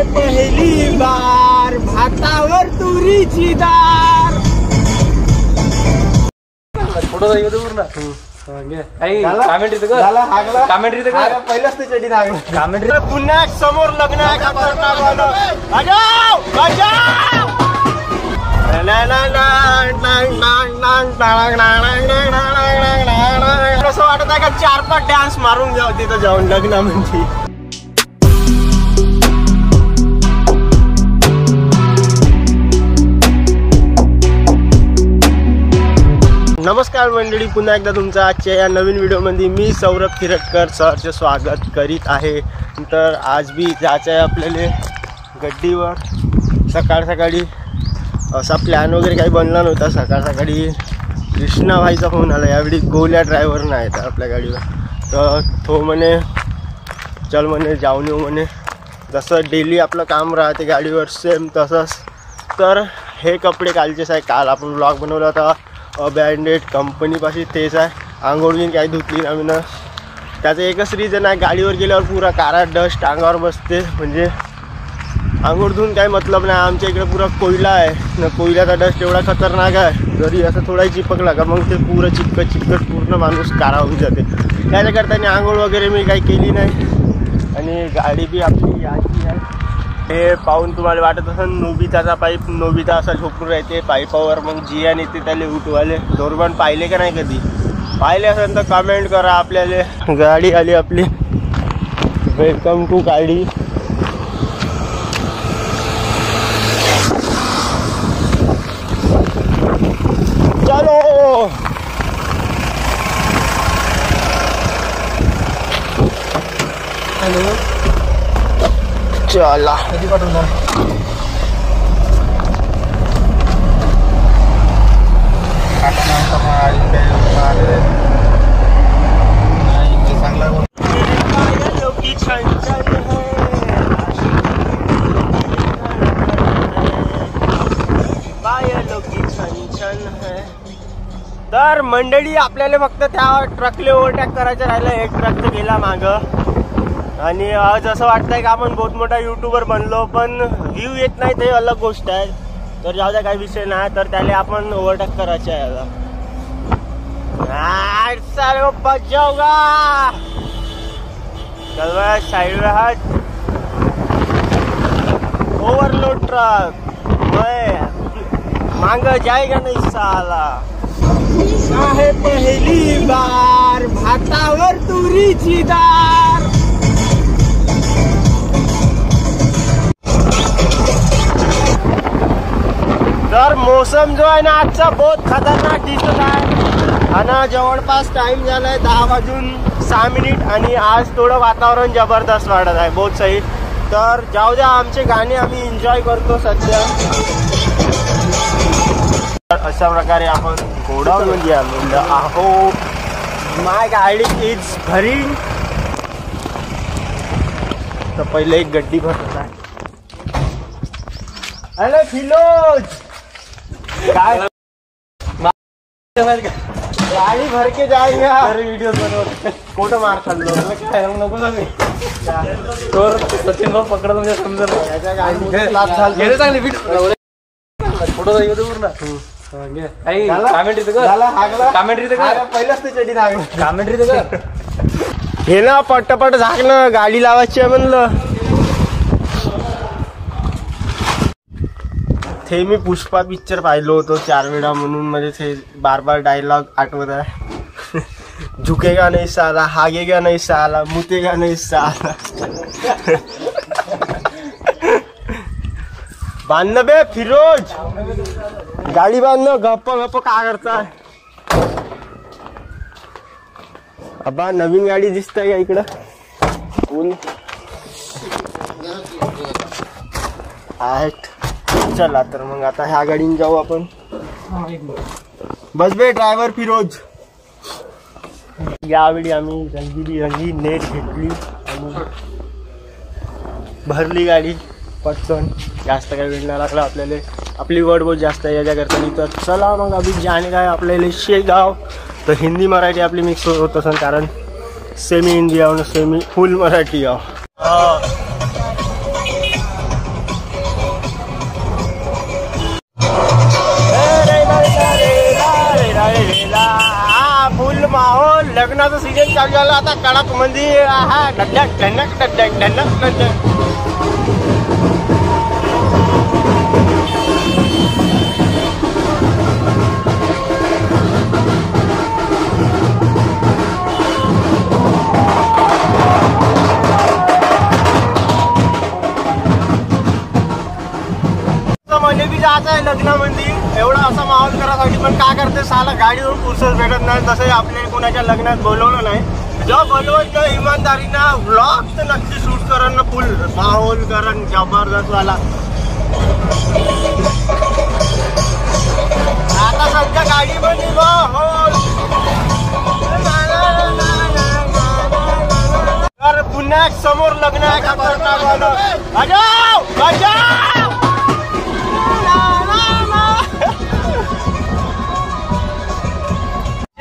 आहे पहिली बार भातावर तुरीची डाळ. फोटो युट्यूबवर ना पहिलाच ते चढी कमेंट्री. पुन्हा समोर लग्न आहे कसं वाटत आहे का 4-5 डान्स मारून जाऊ तिथं जाऊन लग्नामध्ये. नमस्कार मंडळी, पुन्हा एकदा तुमचं आजच्या या नवीन व्हिडिओमध्ये मी सौरभ खिरटकर सरचे स्वागत करीत आहे. तर आज बी जायचं आहे आपल्याला गड्डीवर. सकाळी असा प्लॅन वगैरे काही बनला नव्हता. सकाळी कृष्णा भाईचा फोन आला, यावेळी गोल्या ड्रायव्हर नाही येतात आपल्या गाडीवर. तर तो म्हणे चल म्हणे जाऊन येऊ म्हणे. जसं डेली आपलं काम राहते गाडीवर सेम तसंच. तर हे कपडे कालचेच आहे. काल आपण ब्लॉग बनवला होता अबँडेड कंपनीपाशी, तेच आहे. आंघोळ घेऊन काही धुतली ना मी ना. त्याचं एकच रिझन आहे, गाडीवर गेल्यावर पुरा काळा डस्ट अंगावर बसते. म्हणजे आंघोळ धुवून काही मतलब नाही. आमच्या इकडे पुरा कोयला आहे ना, कोयल्याचा डस्ट एवढा खतरनाक आहे. जरी असं थोडा चिपकला का मग ते पुरं चिपकट पूर्ण माणूस काळा होऊन जाते. त्याच्याकरता आंघोळ वगैरे मी काही केली नाही. आणि गाडी बी आपली याची आहे. हे पाहून तुम्हाला वाटत असेल नोबिताचा पाईप, नोबिता असा झोपून राहते पाईपावर, मग जिया नेते त्याला उठवाले. दोरबन पाहिले का नाही कधी? पाहिले असेल तर कमेंट करा. आपल्याला गाडी आली आपली. वेलकम टू गाडी. चलो हॅलो चला कधी पाठवणार? तर मंडळी आपल्याला फक्त त्या ट्रकले ओव्हरटेक करायचं राहिलं. एक ट्रक तर गेला मागं. आणि आज असं वाटतंय का आपण बहुत मोठा युट्यूबर बनलो, पण व्ह्यू येत नाही ते अलग गोष्ट आहे. तर जाऊ द्या, काही विषय नाही. तर त्याला आपण ओव्हरटेक करायचे आहे. आता बचाओगा चल साइड हात. ओव्हरलोड ट्रक मांग जाएगा नहीं साला. आहे पहिली बार भातावर तुरीची डाळ. तर मौसम जो आहे ना आजचा बहुत खतरनाक दिसत आहे. आणि जवळपास टाइम झालाय 10:06 आणि आज थोडं वातावरण जबरदस्त वाटत आहे, बहुत सही. तर जाऊ द्या, आमचे गाणे आम्ही एन्जॉय करतो सध्या. अशा प्रकारे आपण गोडाऊन मध्ये आलेलो आहोत. माय गाडी इज भरिंग. तर पहिले एक गड्डी भरत आहे. हॅलो फिलोज, काय गाड़ी भर के जाएंगे. वीडियो बनवतो फोटो मार खाल्लो काय नको सांगे. तर सचिन भाऊ पकडा म्हणजे समजलं याच्या गाडी चांगली व्हिडिओ फोटो युट्यूबवर ना. पहिलाच ते चढी कमेंट्री कर. हे ना पटपट झाकणं, गाडी लावायची आहे म्हणलं. ते मी पुष्पा पिक्चर पाहिलो होतो 4 वेळा, म्हणून मध्ये ते बार डायलॉग आठवत आहे. झुकेगा नाही साला, हागेगा नाही साला, मुतेगा नाही साला. बांधणं बे फिरोज, गाडी बांधणं. गप्प का करताय? अबा नवीन गाडी दिसतंय का इकडं? चला तर मग आता ह्या गाडीने जाऊ आपण. बस बे ड्रायव्हर फिरोज. यावेळी आम्ही रंगीबिरंगी नेट घेतली आणि भरली गाडी पटकन. जास्त काही वेळ नाही लागला आपल्याला. आपली वर्ड बहुत जास्त आहे याच्याकरता. तर चला मग अभी जाणे काय आपल्याला शेगाव. तर हिंदी मराठी आपली मिक्स होत असेल, कारण सेमी हिंदी आहो ना सेमी फुल मराठी आहो. ट्रेन चालू झाला आता कडक मध्ये हा डडक डडक डडक डडक डडक. मध्ये बी जायचं आहे लग्नामध्ये एवढा असा माहोल करायसाठी पण काय करते साला गाडीवरून फुर्सत भेटत नाही. तसंही आपल्याला कोणाच्या लग्नात बोलवलं नाही. जेव्हा बोलवत तर इमानदारीनं व्लॉग तर नक्की शूट करण ना फुल माहोल करण जबरदस्त वाला. आता सध्या गाडी मध्ये माहोल तर पुन्हा समोर लग्न आहे खतरनाक वाला. बजाव बजाव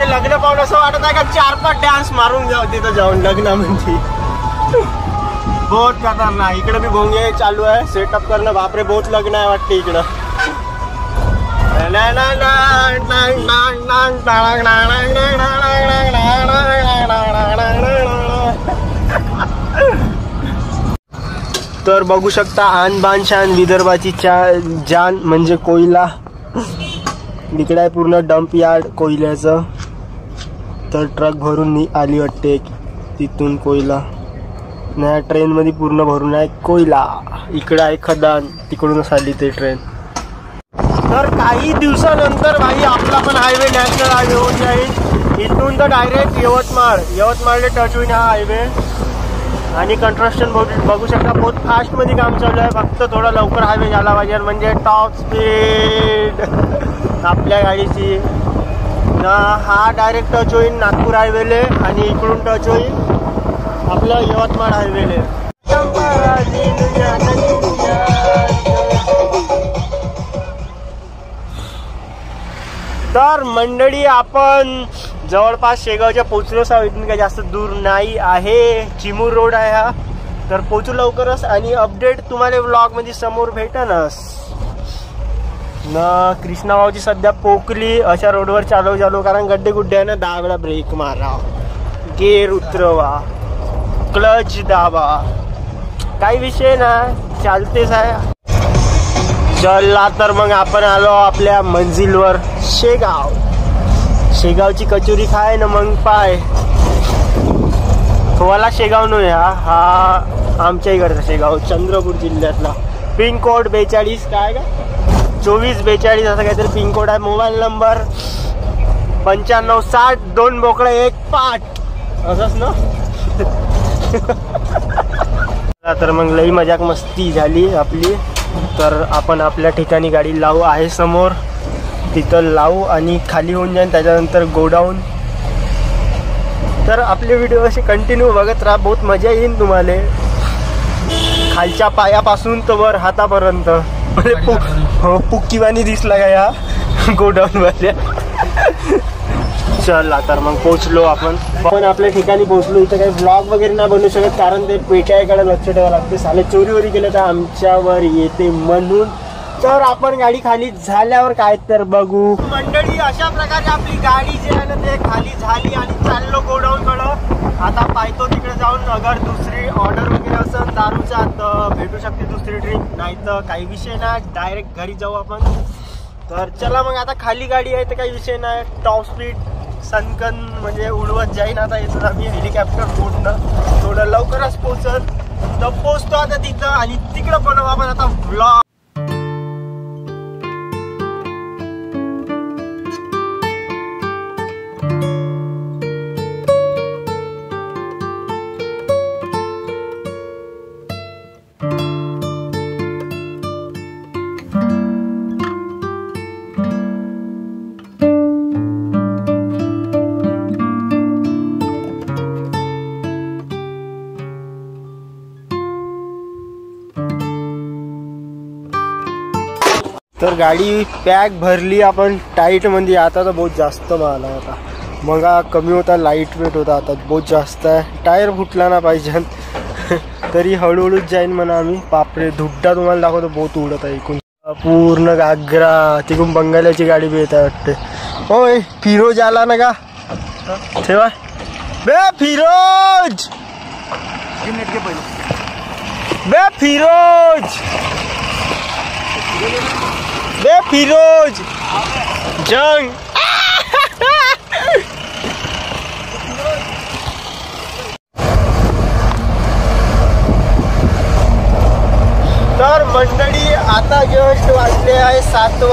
लग्न पाहून असं वाटत आहे का 4-5 डान्स मारून जाऊ तिथं जाऊन लग्नामध्ये. बहुत खतरनाक. इकडे बी भोंगे चालू आहे सेटअप करणं. बापरे बहुत लग्न आहे वाटते इकडं. तर बघू शकता आन बान शान विदर्भाची जान म्हणजे कोयला. इकडे आहे पूर्ण डंप यार्ड कोयल्याचं. तर ट्रक भरून आली वाटते तिथून कोयला. नया ट्रेन मध्ये पूर्ण भरून आहे कोयला. इकडे आहे खदान तिकडूनच आली ते ट्रेन. तर काही दिवसानंतर भाई आपला पण हायवे नॅशनल हायवे होऊन जाईल. इथून तर डायरेक्ट यवतमाळला टच होईल हा हायवे. आणि कन्स्ट्रक्शन बघू शकता बहुत फास्ट मध्ये काम चालू आहे. फक्त थोडा लवकर हायवे झाला पाहिजे म्हणजे टॉप स्पीड आपल्या गाडीची ना. हा डायरेक्ट टच होईल नागपूर हायवेले आणि इकडून टच होईल आपलं यवतमाळ हायवेले. तर मंडळी आपण जवळपास शेगावच्या पोचलोच आहोत. इथून काही जास्त दूर नाही आहे. चिमूर रोड आहे हा. तर पोचू लवकरच आणि अपडेट तुम्हाला व्लॉग मध्ये समोर भेटनच ना. कृष्णाबावची सध्या पोकली अशा रोडवर चालू कारण गड्डे गुड्डे आहे ना. 10 वेळा ब्रेक मारा, गेअर उतरवा, क्लच दाबा, काही विषय ना चालतेच आहे. चला तर मग आपण आलो आपल्या मंजिलवर शेगाव. शेगावची कचोरी खाय ना मग पाय. खोवाला शेगाव नाही हा आमच्या इकडचा शेगाव चंद्रपूर जिल्ह्यातला. पिन कोड 42 काय का 2442 असं काहीतरी पिन कोड आहे. मोबाईल नंबर 9560 2 बोकडे 1 पाट असंच ना. तर मग लई मजाक मस्ती झाली आपली. तर आपण आपल्या ठिकाणी गाडी लावू आहे समोर तिथं लावू आणि खाली होऊन जाईल त्याच्यानंतर गोडाऊन. तर आपले व्हिडिओ असे कंटिन्यू बघत राहा. बहुत मजा येईल तुम्हाला खालच्या पायापासून तर वर हातापर्यंत. पुक्कीवानी दिसला का या गोडाऊन वाल्या. चला तर मग पोचलो आपण आपल्या ठिकाणी पोचलो. इथं काही ब्लॉग वगैरे नाही बनवू शकत कारण ते पेट्याकडे लक्ष ठेवावं लागते. साले चोरीवरी केलं तर आमच्यावर येते म्हणून. तर आपण गाडी खाली झाल्यावर काय तर बघू. मंडळी अशा प्रकारे आपली गाडी जी आहे ना ते खाली झाली आणि चाललो गोडाऊन कडं. आता पाहतो तिकडे जाऊन अगर दुसरी ऑर्डर वगैरे असेल दारूचा तर भेटू शकते दुसरी ड्रिंक. नाही तर काही विषय नाही डायरेक्ट घरी जाऊ आपण. तर चला मग आता खाली गाडी आहे तर काही विषय नाही. टॉप स्पीड सनकन म्हणजे उडवत जाईन. आता येतो आम्ही हेलिकॉप्टर पोहोचणं थोडं लवकरच पोहोचत. तर पोहोचतो आता तिथं आणि तिकडं बनवू आपण आता व्लॉग. तर गाडी पॅक भरली आपण टाईट मध्ये. आता तर बहुत जास्त माल आहे. आता मग कमी होता लाईट वेट होता आता बहुत जास्त आहे. टायर फुटला ना पाहिजे तरी हळूहळूच जाईन म्हणा आम्ही. बापरे धुड्डा तुम्हाला दाखवतो बहुत उडत आहे. इकडून पूर्ण घागरा तिकडून बंगाल्याची गाडी बी येत आहे वाटते. होय फिरोज आला ना का ठेवा बे फिरोज बे फिरोज बे फिरोज जंग तर मंडळी आता जस्ट वाजले आहे 7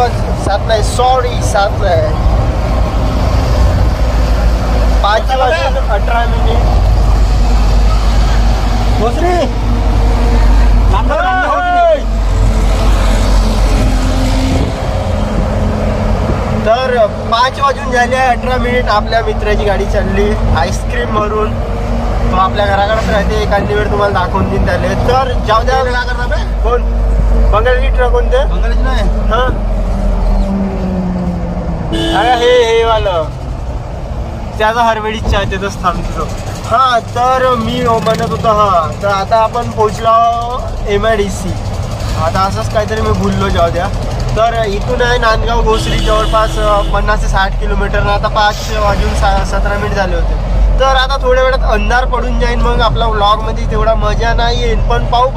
नाही सॉरी 7 आहे 5:18 तर 5 वाजून झाले 18 आपल्या मित्राची गाडी चालली आईस्क्रीम भरून. तो आपल्या घराकडेच राहते. एखादी वेळ तुम्हाला दाखवून देईन त्याले. तर जाऊ द्या. कोण बंगाली ट्रक कोणते नाही हा अरे हे वालं त्याचा हरवेळीच तिथंच थांबतो. हा तर मी म्हणत होतो हा तर आता आपण पोहोचलो MIDC. आता असंच काहीतरी मी भुललो जाऊ द्या. तर इथून आहे नांदगाव घोसरी जवळपास 50 ते 60 किलोमीटर. आता 5 वाजून 17 मिनिट झाले होते. तर आता थोड्या वेळात अंधार पडून जाईल. मग आपला व्लॉगमध्ये तेवढा मजा नाही येईल. पण पाहू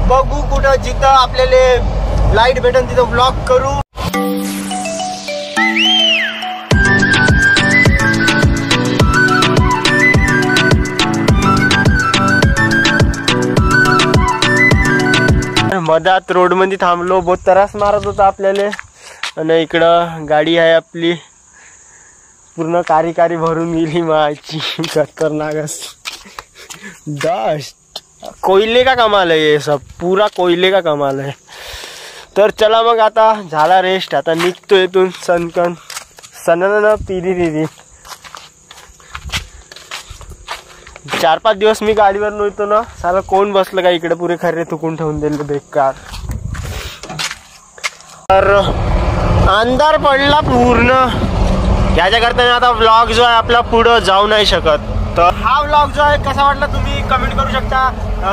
बघू कुठं जिथं आपल्याला लाईट भेटेल तिथं व्लॉग करू. मधात रोडमध्ये थांबलो. बहुत त्रास मारत होता आपल्याला. आणि इकडं गाडी आहे आपली पूर्ण कारी भरून गेली माझी. खतरनाक डस्ट कोयले का कमाल है ये सब. पूरा कोयले का कमाल है. तर चला मग आता झाला रेस्ट. आता निघतो इथून सनकन सनन पिरी 4-5 दिवस मी गाडीवर नव्हतो ना. साला कोण बसलं का इकडे पुरे खरे थुकून ठेवून दिले बेकार. तर अंधार पडला पूर्ण. याच्याकरता आता व्लॉग जो आहे आपला पुढं जाऊ नाही शकत. तर हा व्लॉग जो आहे कसा वाटला तुम्ही कमेंट करू शकता.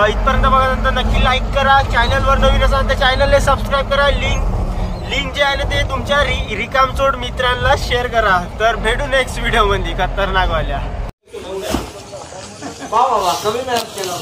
इथपर्यंत बघानंतर नक्की लाईक करा. चॅनलवर नवीन असाल तर चॅनलला सबस्क्राईब करा. लिंक जे आहे ना ते तुमच्या रिकामचोड मित्रांना शेअर करा. तर भेटू नेक्स्ट व्हिडिओमध्ये खतरनाक वाल्या. कमी नाही केला